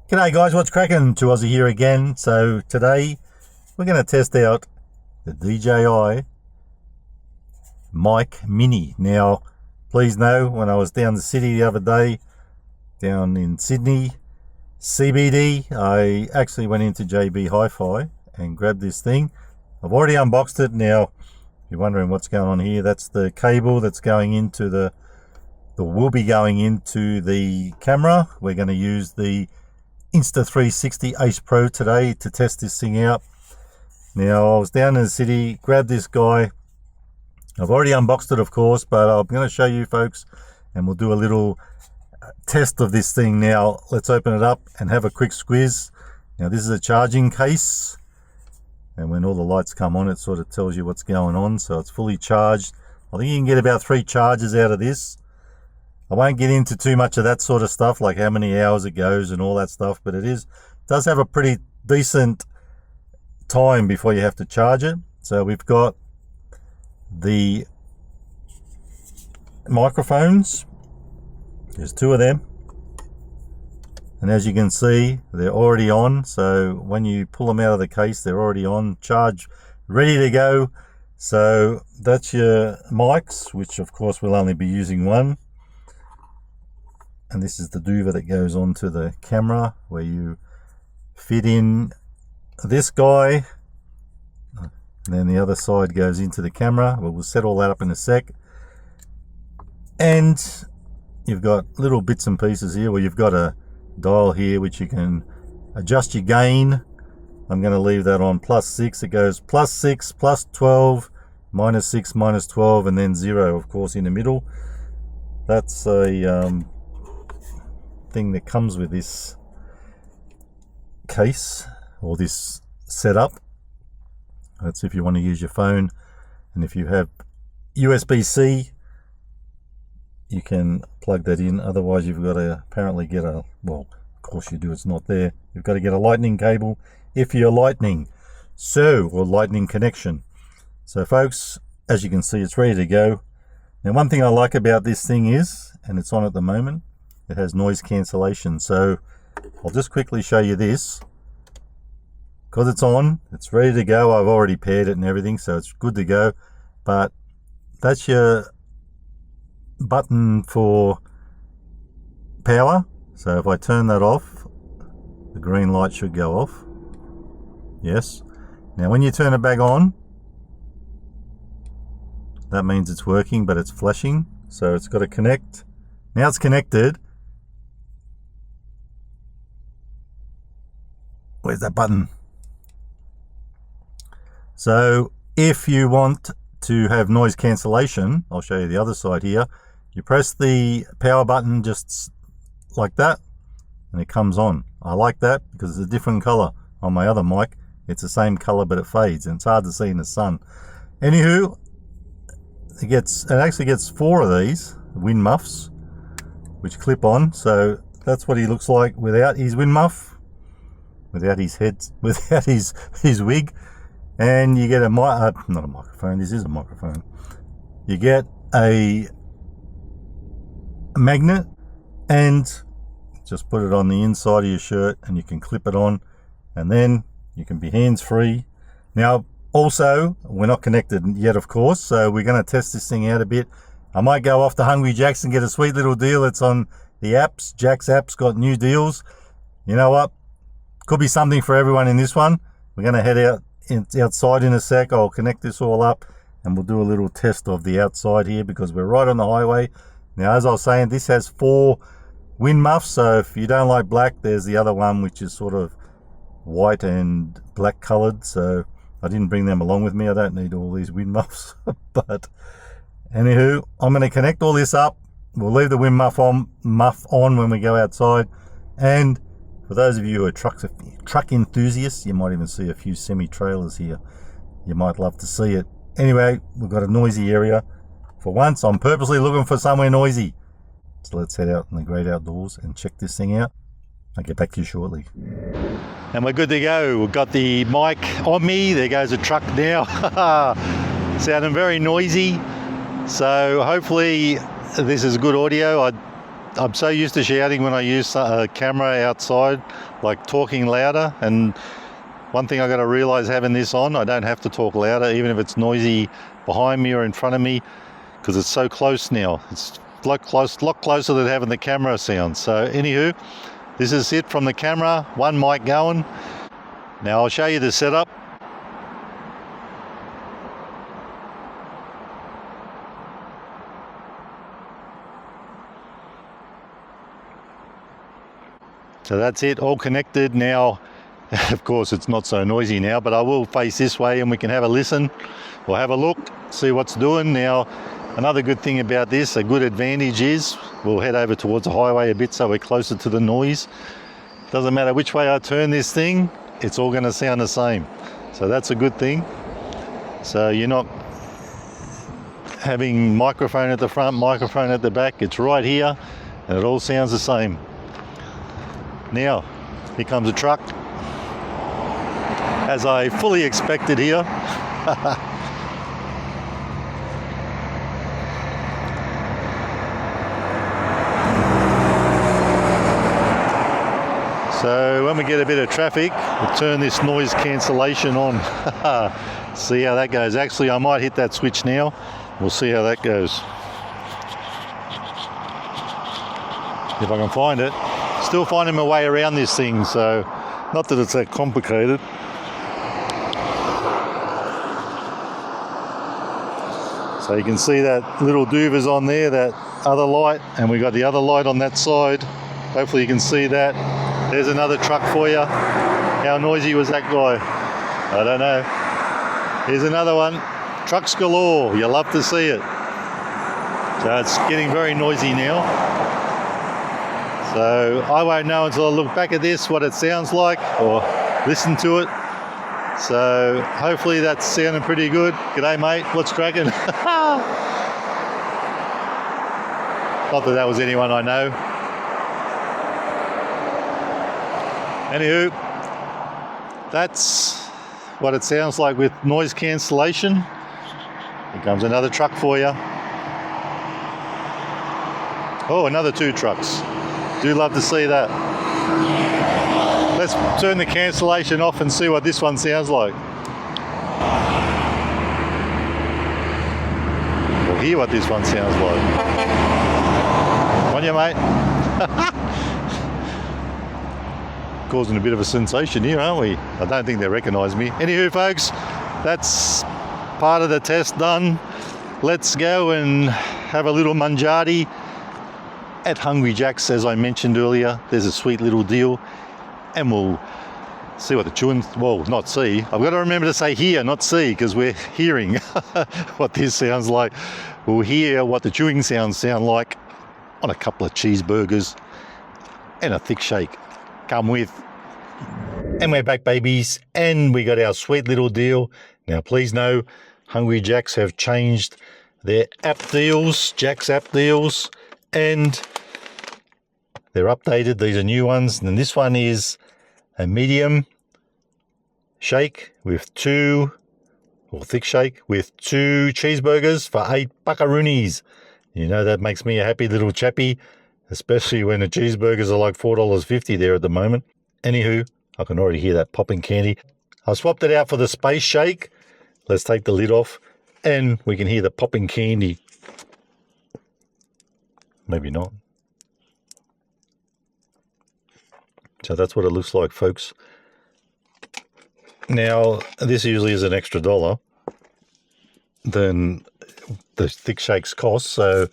G'day guys, what's cracking? Aussie here again. So today we're going to test out the DJI Mic Mini. Now please know, when I was down the city the other day, down in Sydney CBD, I actually went into JB Hi-Fi and grabbed this thing. I've already unboxed it. Now if you're wondering what's going on here, that's the cable that's going into the will be going into the camera. We're going to use the Insta360 Ace Pro today to test this thing out. Now I was down in the city, grabbed this guy. I've already unboxed it, of course, but I'm going to show you folks and we'll do a little test of this thing. Now let's open it up and have a quick squeeze. Now this is a charging case, and when all the lights come on it sort of tells you what's going on. So it's fully charged. I think you can get about 3 charges out of this. I won't get into too much of that sort of stuff, like how many hours it goes and all that stuff, but it does have a pretty decent time before you have to charge it. So we've got the microphones. There's 2 of them, and as you can see, they're already on. So when you pull them out of the case, they're already on, charged, ready to go. So that's your mics, which of course we'll only be using one. And this is the duva that goes onto the camera, where you fit in this guy, and then the other side goes into the camera. We'll set all that up in a sec. And you've got little bits and pieces here where you've got a dial here which you can adjust your gain. I'm going to leave that on +6. It goes +6, +12, -6, -12, and then 0, of course, in the middle. That's a thing that comes with this case or this setup. That's if you want to use your phone, and if you have USB-C you can plug that in. Otherwise you've got to apparently get a, well, of course you do, it's not there, you've got to get a lightning cable if you're lightning, or lightning connection. So folks, as you can see, it's ready to go. Now one thing I like about this thing is, and it's on at the moment, it has noise cancellation. So I'll just quickly show you this. Because it's on, it's ready to go. I've already paired it and everything, so it's good to go. But that's your button for power. So if I turn that off, the green light should go off. Yes. Now when you turn it back on, that means it's working, but it's flashing. So it's got to connect. Now it's connected. Where's that button? So if you want to have noise cancellation, I'll show you the other side here. You press the power button just like that and it comes on. I like that because it's a different color. On my other mic it's the same color but it fades and it's hard to see in the sun. Anywho, it actually gets 4 of these wind muffs which clip on. So that's what he looks like without his wind muff, without his head, without his wig. And you get a not a microphone, this is a microphone. You get a magnet and just put it on the inside of your shirt and you can clip it on, and then you can be hands-free. Now also, we're not connected yet, of course, so we're going to test this thing out a bit. I might go off to Hungry Jack's and get a sweet little deal. It's on the apps. Jack's app's got new deals. You know what? Could be something for everyone in this one. We're going to head outside in a sec. I'll connect this all up and we'll do a little test of the outside here because we're right on the highway. Now, as I was saying, this has 4 wind muffs. So if you don't like black, there's the other one which is sort of white and black colored. So I didn't bring them along with me. I don't need all these wind muffs. But anywho, I'm going to connect all this up. We'll leave the wind muff on when we go outside. And for those of you who are truck enthusiasts, you might even see a few semi-trailers here. You might love to see it. Anyway, we've got a noisy area. For once, I'm purposely looking for somewhere noisy. So let's head out in the great outdoors and check this thing out. I'll get back to you shortly. And we're good to go. We've got the mic on me. There goes a truck now. Sounding very noisy. So hopefully this is good audio. I I'm so used to shouting when I use a camera outside, like talking louder. And one thing I got to realize having this on, I don't have to talk louder, even if it's noisy behind me or in front of me, because it's so close now. It's a lot closer than having the camera sound. So anywho, this is it from the camera, one mic going. Now I'll show you the setup. So that's it, all connected now. Of course it's not so noisy now, but I will face this way and we can have a listen or have a look, see what's doing. Now another good thing about this, a good advantage is, we'll head over towards the highway a bit so we're closer to the noise. Doesn't matter which way I turn this thing, it's all going to sound the same. So that's a good thing. So you're not having microphone at the front, microphone at the back, it's right here and it all sounds the same. Now, here comes a truck, as I fully expected here. So when we get a bit of traffic, we'll turn this noise cancellation on. See how that goes. Actually, I might hit that switch now. We'll see how that goes. If I can find it. Still finding my way around this thing, so not that it's that complicated. So you can see that little doover's on there, that other light, and we got the other light on that side. Hopefully you can see that. There's another truck for you. How noisy was that guy? I don't know. Here's another one. Trucks galore. You'll love to see it. So it's getting very noisy now. So I won't know until I look back at this what it sounds like or listen to it. So hopefully that's sounding pretty good. G'day mate, what's cracking? Not that that was anyone I know. Anywho, that's what it sounds like with noise cancellation. Here comes another truck for you. Oh, another 2 trucks. Do love to see that. Let's turn the cancellation off and see what this one sounds like. We'll hear what this one sounds like. On you, mate. Causing a bit of a sensation here, aren't we? I don't think they recognise me. Anywho, folks, that's part of the test done. Let's go and have a little mangiati at Hungry Jack's, as I mentioned earlier. There's a sweet little deal, and we'll see what the chewing, well, not see. I've got to remember to say hear, not see, because we're hearing what this sounds like. We'll hear what the chewing sounds sound like on a couple of cheeseburgers and a thick shake. Come with. And we're back, babies, and we got our sweet little deal. Now, please know, Hungry Jack's have changed their app deals, Jack's app deals, and they're updated. These are new ones, and this one is a medium shake with 2, or thick shake with 2 cheeseburgers for 8 buckaroonies. You know, that makes me a happy little chappy, especially when the cheeseburgers are like $4.50 there at the moment. Anywho, I can already hear that popping candy. I swapped it out for the space shake. Let's take the lid off, and we can hear the popping candy. Maybe not. So that's what it looks like, folks. Now, this usually is an extra $1 than the thick shakes cost. So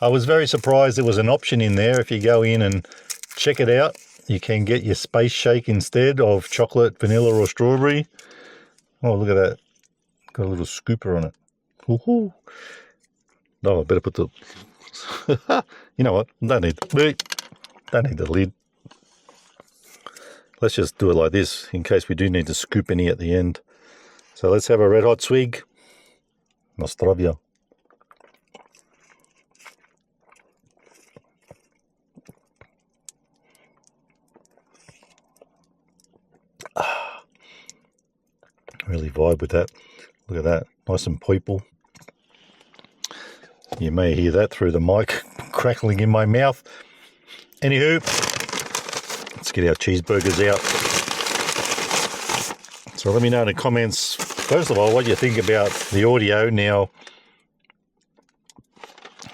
I was very surprised there was an option in there. If you go in and check it out, you can get your space shake instead of chocolate, vanilla, or strawberry. Oh, look at that. Got a little scooper on it. Woohoo. No, I better put the... You know what? Don't need the lid. Let's just do it like this in case we do need to scoop any at the end. So let's have a red hot swig. Nostrovia. Really vibe with that. Look at that. Nice and purple. You may hear that through the mic crackling in my mouth. Anywho, let's get our cheeseburgers out. So let me know in the comments, first of all, what you think about the audio. Now,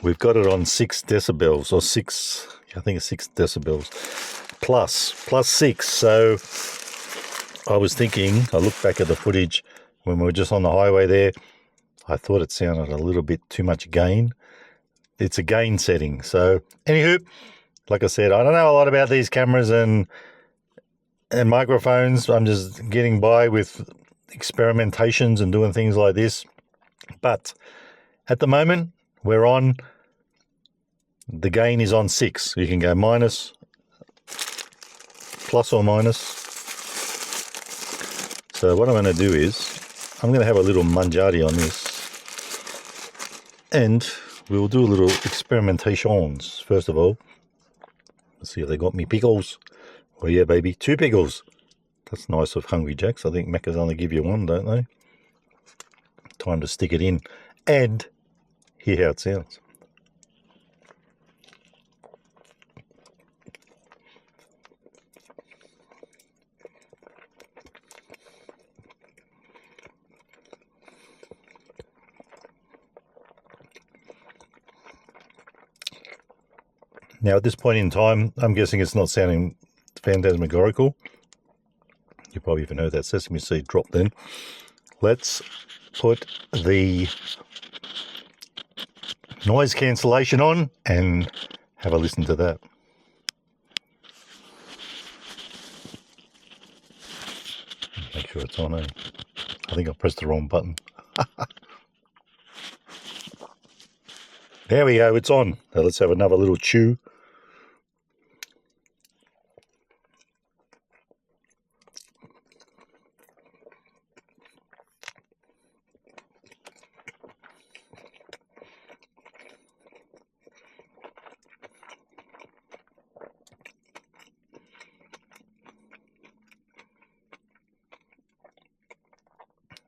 we've got it on 6 decibels, or 6, I think it's 6 decibels, plus 6. So I was thinking, I looked back at the footage when we were just on the highway there, I thought it sounded a little bit too much gain. It's a gain setting. So anywho, like I said, I don't know a lot about these cameras and microphones. I'm just getting by with experimentations and doing things like this. But at the moment, we're on, the gain is on 6. You can go minus, plus or minus. So what I'm going to do is, I'm going to have a little mangiati on this. And we'll do a little experimentations. First of all, let's see if they got me pickles. Oh yeah, baby, 2 pickles. That's nice of Hungry Jacks. I think Macca's only give you 1, don't they? Time to stick it in and hear how it sounds. Now at this point in time, I'm guessing it's not sounding phantasmagorical. You probably even heard that sesame seed drop then. Let's put the noise cancellation on and have a listen to that. Make sure it's on, eh? I think I pressed the wrong button. There we go, it's on. Now let's have another little chew.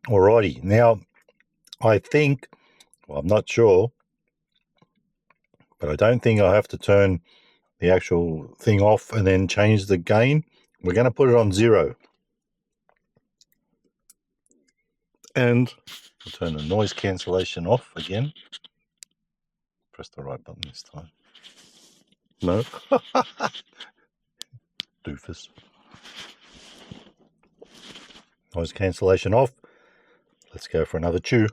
Alrighty, now I think, well, I'm not sure, but I don't think I have to turn the actual thing off and then change the gain. We're going to put it on 0. And I'll turn the noise cancellation off again. Press the right button this time. No. Doofus. Noise cancellation off. Let's go for another chew.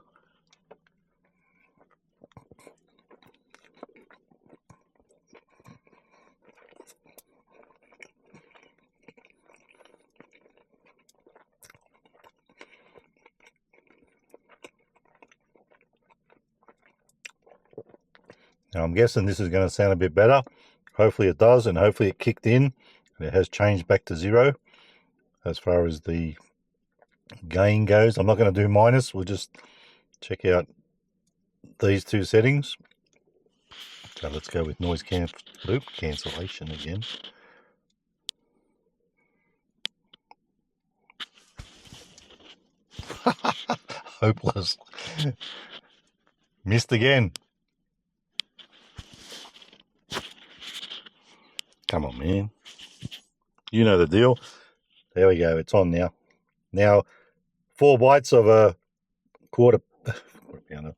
Now I'm guessing this is going to sound a bit better. Hopefully it does, and hopefully it kicked in and it has changed back to 0 as far as the gain goes. I'm not going to do minus. We'll just check out these 2 settings. So let's go with noise cancellation again. Hopeless. Missed again. Come on, man. You know the deal. There we go. It's on now. Now, 4 bites of a quarter pounder.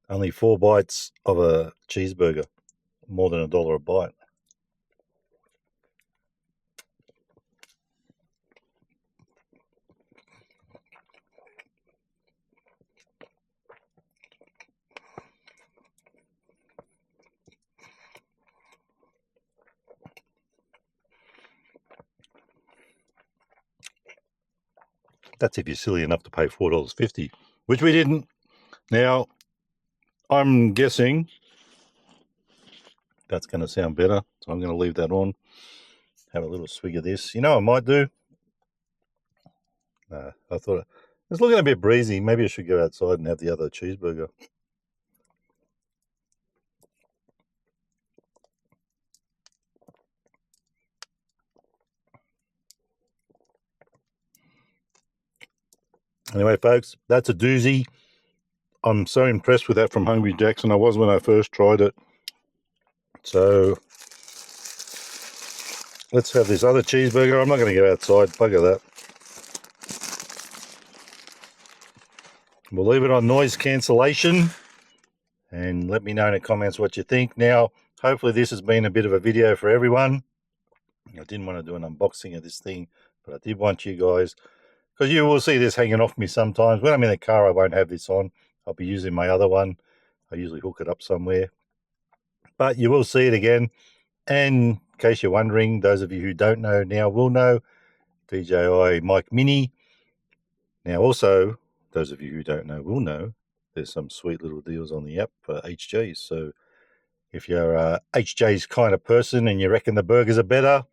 Only 4 bites of a cheeseburger. More than $1 a bite. That's if you're silly enough to pay $4.50, which we didn't. Now, I'm guessing that's going to sound better, so I'm going to leave that on. Have a little swig of this. You know what I might do? I thought it's looking a bit breezy. Maybe I should go outside and have the other cheeseburger. Anyway, folks, that's a doozy. I'm so impressed with that from Hungry Jacks, and I was when I first tried it. So let's have this other cheeseburger. I'm not going to go outside. Bugger that. We'll leave it on noise cancellation. And let me know in the comments what you think. Now, hopefully this has been a bit of a video for everyone. I didn't want to do an unboxing of this thing, but I did want you guys, because you will see this hanging off me sometimes. When I'm in the car, I won't have this on. I'll be using my other one. I usually hook it up somewhere. But you will see it again. And in case you're wondering, those of you who don't know now will know, DJI Mic Mini. Now also, those of you who don't know will know, there's some sweet little deals on the app for HJs. So if you're a HJ's kind of person and you reckon the burgers are better,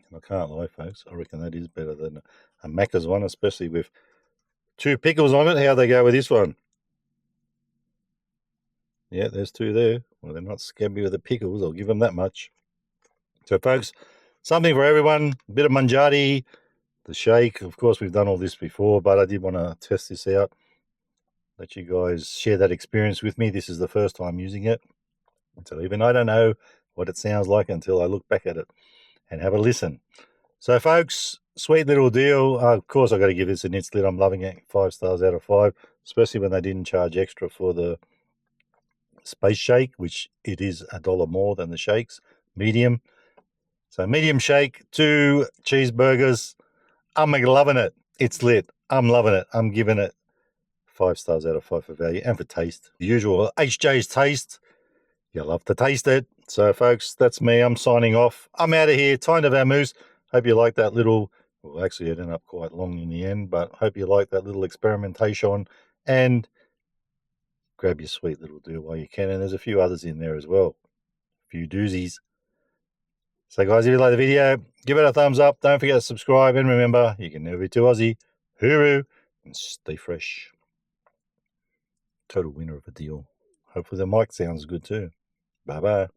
and I can't lie, folks, I reckon that is better than a Macca's one, especially with 2 pickles on it. How they go with this one? Yeah, there's 2 there. Well, they're not scabby with the pickles, I'll give them that much. So, folks, something for everyone. A bit of manjari, the shake. Of course, we've done all this before, but I did want to test this out. Let you guys share that experience with me. This is the first time using it. So even I don't know what it sounds like until I look back at it and have a listen. So, folks, sweet little deal. Of course, I've got to give this an instant. I'm loving it. 5 stars out of 5, especially when they didn't charge extra for the space shake, which it is $1 more than the shakes. Medium. So medium shake, 2 cheeseburgers. I'm loving it. It's lit. I'm loving it. I'm giving it 5 stars out of 5 for value and for taste. The usual HJ's taste. You love to taste it. So, folks, that's me. I'm signing off. I'm out of here. Time to vamoose. Hope you like that little, well, actually it ended up quite long in the end, but hope you like that little experimentation, and grab your sweet little deal while you can. And there's a few others in there as well. A few doozies. So, guys, if you like the video, give it a thumbs up. Don't forget to subscribe. And remember, you can never be too Aussie. Hooroo. And stay fresh. Total winner of a deal. Hopefully the mic sounds good too. Bye-bye.